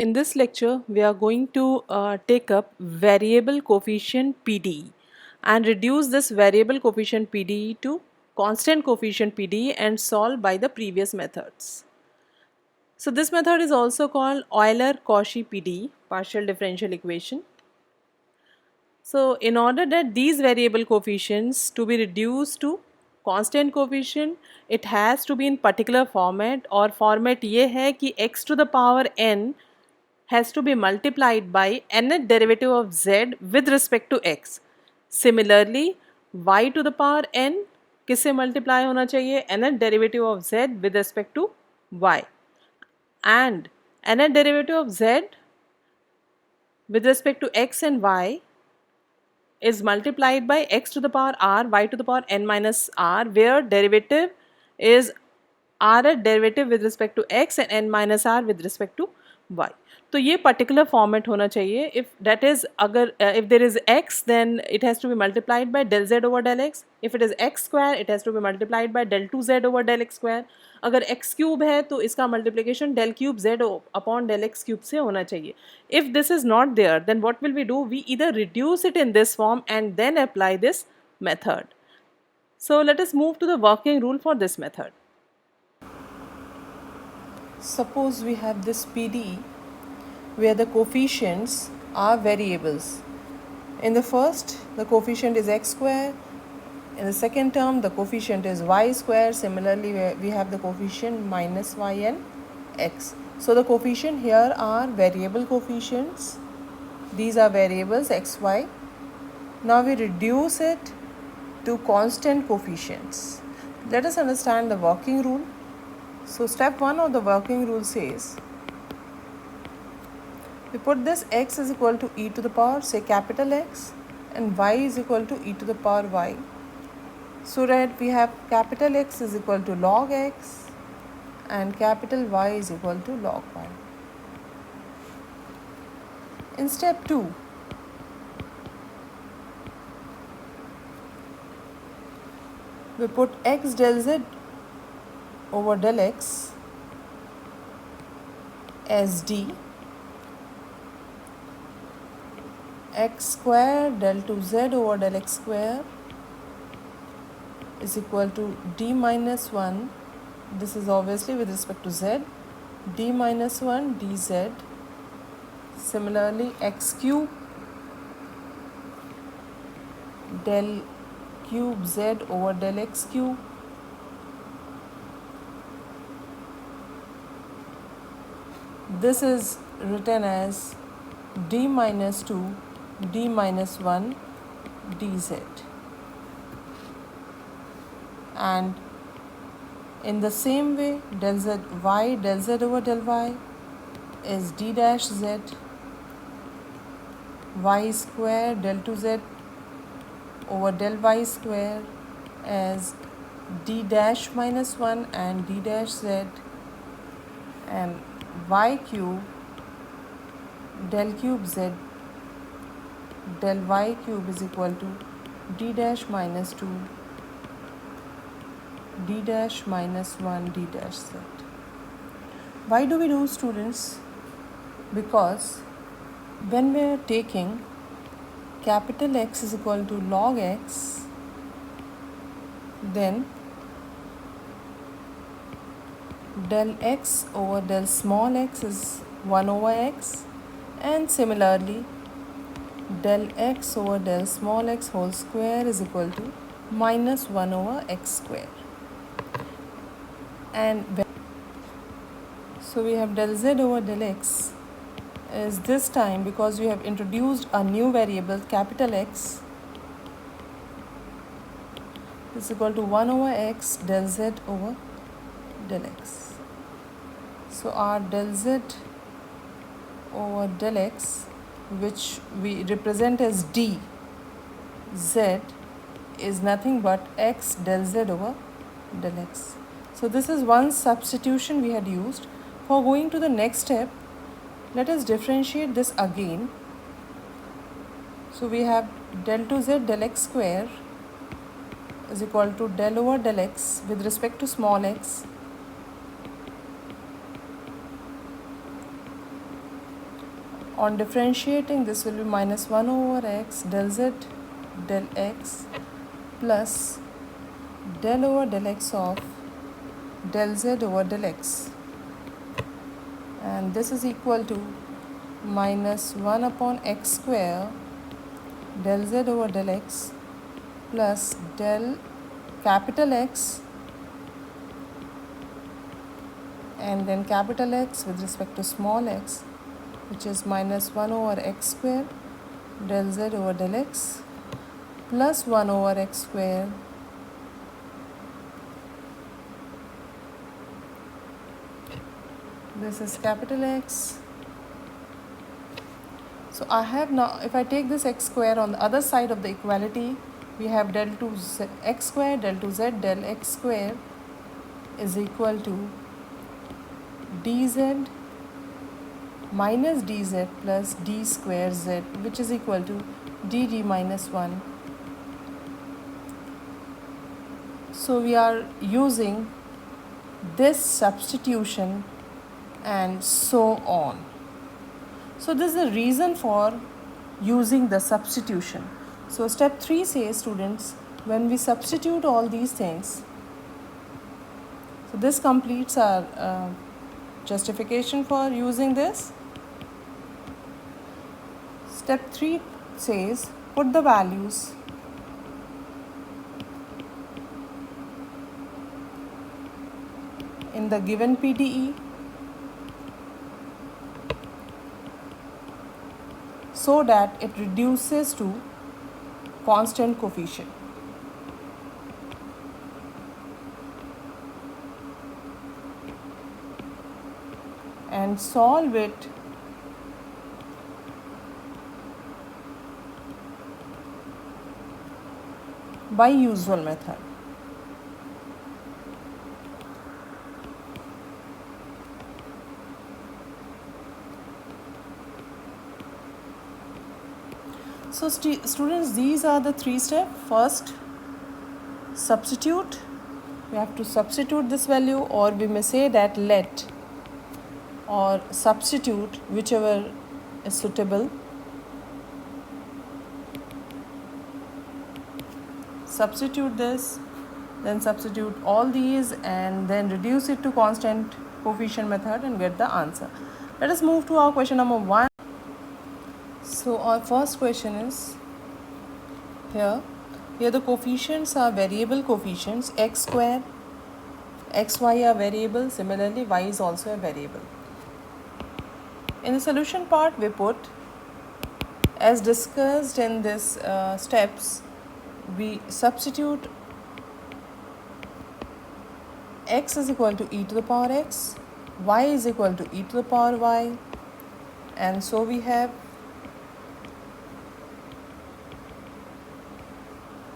In this lecture, we are going to take up variable coefficient PD and reduce this variable coefficient PD to constant coefficient PD and solve by the previous methods. So this method is also called Euler-Cauchy PD, partial differential equation. So in order that these variable coefficients to be reduced to constant coefficient, it has to be in particular format, और format ये है कि x to the power n has to be multiplied by nth derivative of z with respect to x. Similarly, y to the power n किससे multiply होना चाहिए? nth derivative of z with respect to y, and nth derivative of z with respect to x and y is multiplied by x to the power r, y to the power n minus r, where derivative is r at derivative with respect to x and n minus r with respect to y. तो ये particular format होना चाहिए. If that is अगर if there is x, then it has to be multiplied by del z over del x. If it is x square, it has to be multiplied by del 2z over del x square. अगर x cube है तो इसका multiplication del cube z upon del x cube से होना चाहिए. If this is not there, then what will we do? We either reduce it in this form and then apply this method. So let us move to the working rule for this method. Suppose we have this PD where the coefficients are variables. In the first, the coefficient is x square. In the second term, the coefficient is y square. Similarly, we have the coefficient minus y and x. So the coefficient here are variable coefficients. These are variables x, y. Now we reduce it to constant coefficients. Let us understand the working rule. So step 1 of the working rule says, we put this x is equal to e to the power, say capital X, and y is equal to e to the power y. So that we have capital X is equal to log x and capital Y is equal to log y. In step 2, we put x del z over del x as d, x square del 2z over del x square is equal to d minus 1, this is obviously with respect to z, d minus 1 dz. Similarly, x cube del cube z over del x cube this is written as d minus 2 d minus 1 dz, and in the same way del z over del y is d dash z, y square del 2z over del y square as d dash minus 1 and d dash z, and y cube del cube z del y cube is equal to d dash minus 2 d dash minus 1 d dash z. Why do we do, students? Because when we are taking capital X is equal to log x, then del x over del small x is 1 over x, and similarly del x over del small x whole square is equal to minus 1 over x square. And so we have del z over del x is this time, because we have introduced a new variable capital X, is equal to 1 over x del z over del x. So our del z over del x, which we represent as d z, is nothing but x del z over del x. So this is one substitution we had used. For going to the next step, let us differentiate this again. So we have del 2z del x square is equal to del over del x with respect to small x On differentiating, this will be minus 1 over x del z del x plus del over del x of del z over del x, and this is equal to minus 1 upon x square del z over del x plus del capital X and then capital X with respect to small x, which is minus 1 over x square del z over del x plus 1 over x square this is capital X. So I have now, if I take this x square on the other side of the equality, we have del 2 z, x square del 2 z del x square is equal to dz minus dz plus d square z, which is equal to dd minus 1. So we are using this substitution and so on. So this is the reason for using the substitution. So step 3 says, students, when we substitute all these things, so this completes our justification for using this. Step 3 says, put the values in the given PDE so that it reduces to constant coefficient. And solve it by usual method. So students, these are the 3 steps. First, substitute. We have to substitute this value, or we may say that let or substitute, whichever is suitable. Substitute this, then substitute all these and then reduce it to constant coefficient method and get the answer. Let us move to our question number 1. So our first question is here the coefficients are variable coefficients, x square, xy are variable, similarly y is also a variable. In the solution part, we put, as discussed in this steps, we substitute x is equal to e to the power x, y is equal to e to the power y, and so we have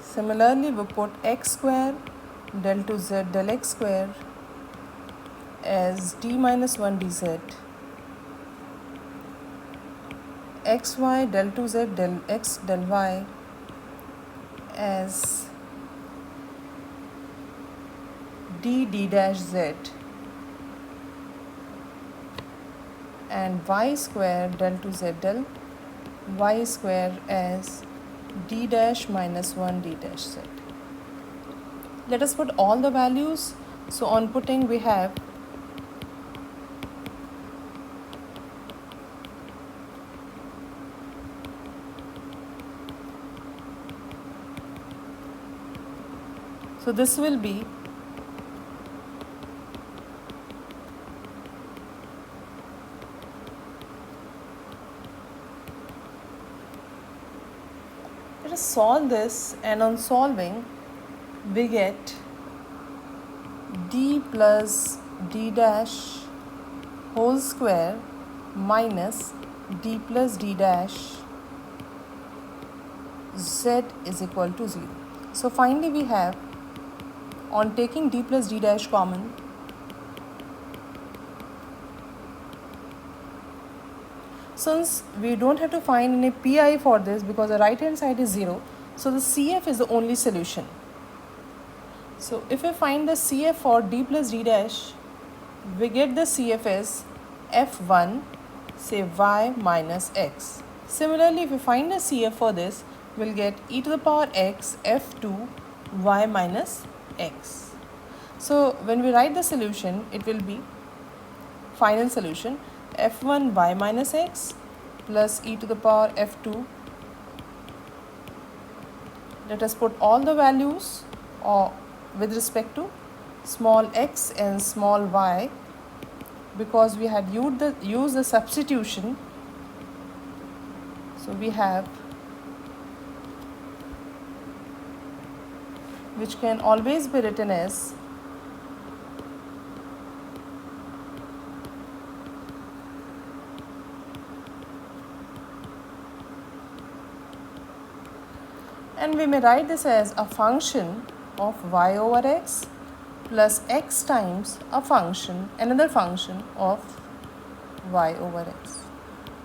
similarly we put x square del 2 z del x square as d minus 1 dz, xy del 2 z del x del y as d dash z, and y square del 2 z del y square as d dash minus 1 d dash z. Let us put all the values. So on putting, we have so this will be let us solve this, and on solving we get d plus d dash whole square minus d plus d dash z is equal to 0. So finally we have, on taking d plus d dash common, since we don't have to find any pi for this because the right hand side is 0, so the CF is the only solution. So if we find the CF for d plus d dash, we get the CF as f1 say y minus x. Similarly, if we find a CF for this, we'll get e to the power x f2 y minus x. So when we write the solution, it will be final solution f1 y minus x plus e to the power f2. Let us put all the values or with respect to small x and small y, because we had used the substitution. So we have, which can always be written as and we may write this as a function of y over x plus x times a function, another function of y over x.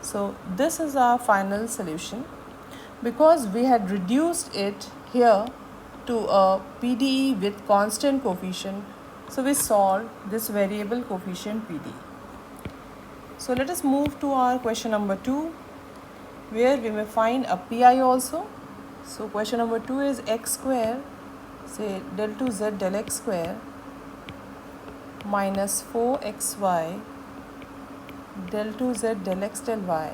So this is our final solution. Because we had reduced it here to a PDE with constant coefficient, so we solved this variable coefficient PDE. So let us move to our question number 2, where we may find a PI also. So question number 2 is x square, say del 2z del x square minus 4xy del 2z del x del y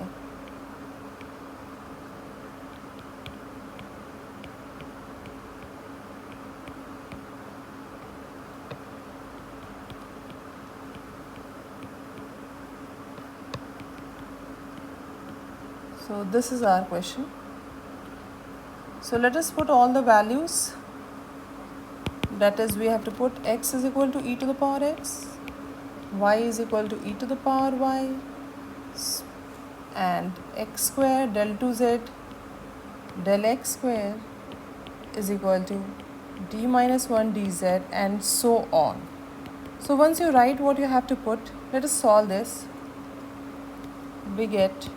So this is our question. So let us put all the values. That is, we have to put x is equal to e to the power x, y is equal to e to the power y, and x square del 2z del x square is equal to d minus 1 dz, and so on. So once you write what you have to put, let us solve this. We get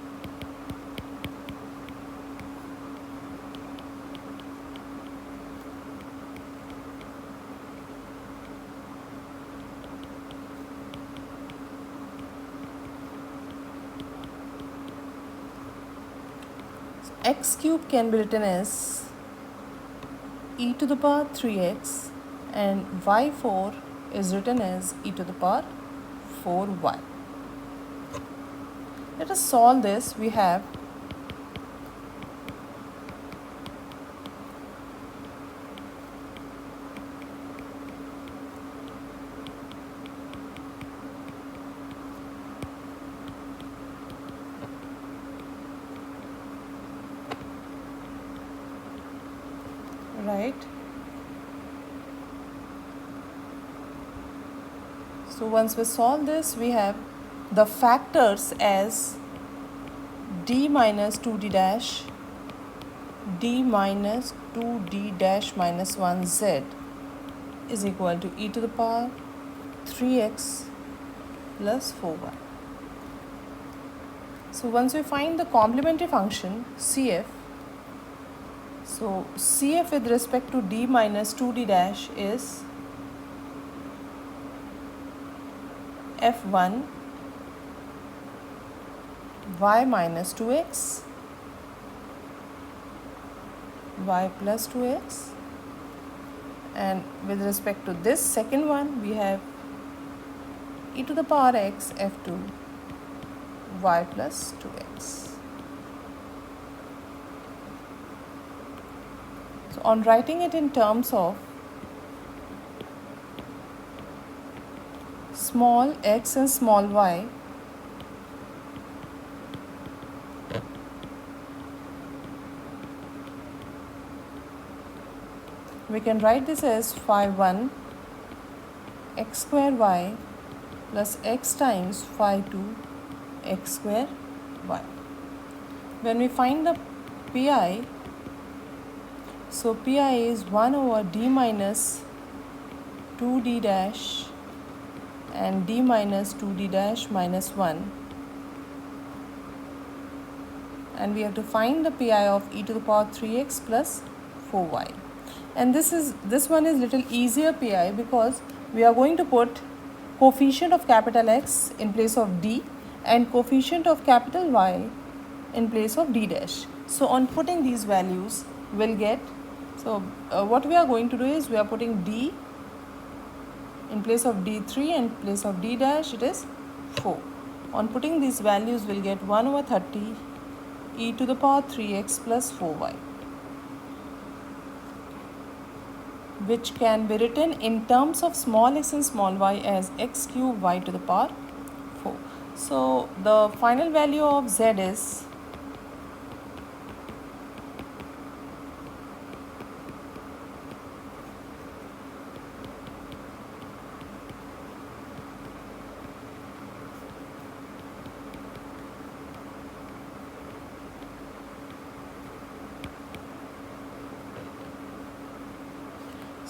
x cube can be written as e to the power 3x, and y4 is written as e to the power 4y. Let us solve this. We have right. So once we solve this, we have the factors as d minus 2d dash, d minus 2d dash minus 1z is equal to e to the power 3x plus 4y. So once we find the complementary function CF, so CF with respect to d minus 2d dash is f1 y minus 2x y plus 2x, and with respect to this second one we have e to the power x f2 y plus 2x. So on writing it in terms of small x and small y, we can write this as phi 1 x square y plus x times phi 2 x square y. When we find the pi, so pi is 1 over d minus 2d dash and d minus 2d dash minus 1, and we have to find the pi of e to the power 3x plus 4y. And this one is little easier pi, because we are going to put coefficient of capital X in place of d, and coefficient of capital Y in place of D dash. So on putting these values, we'll get, so what we are going to do is we are putting D in place of D3 and in place of D dash it is 4. On putting these values, we'll get 1 over 30 e to the power 3x plus 4y, which can be written in terms of small x and small y as x cube y to the power 4. So the final value of z is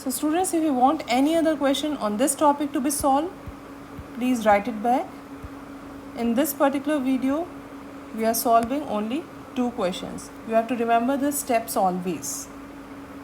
So students, if you want any other question on this topic to be solved, please write it back. In this particular video, we are solving only 2 questions. You have to remember the steps always.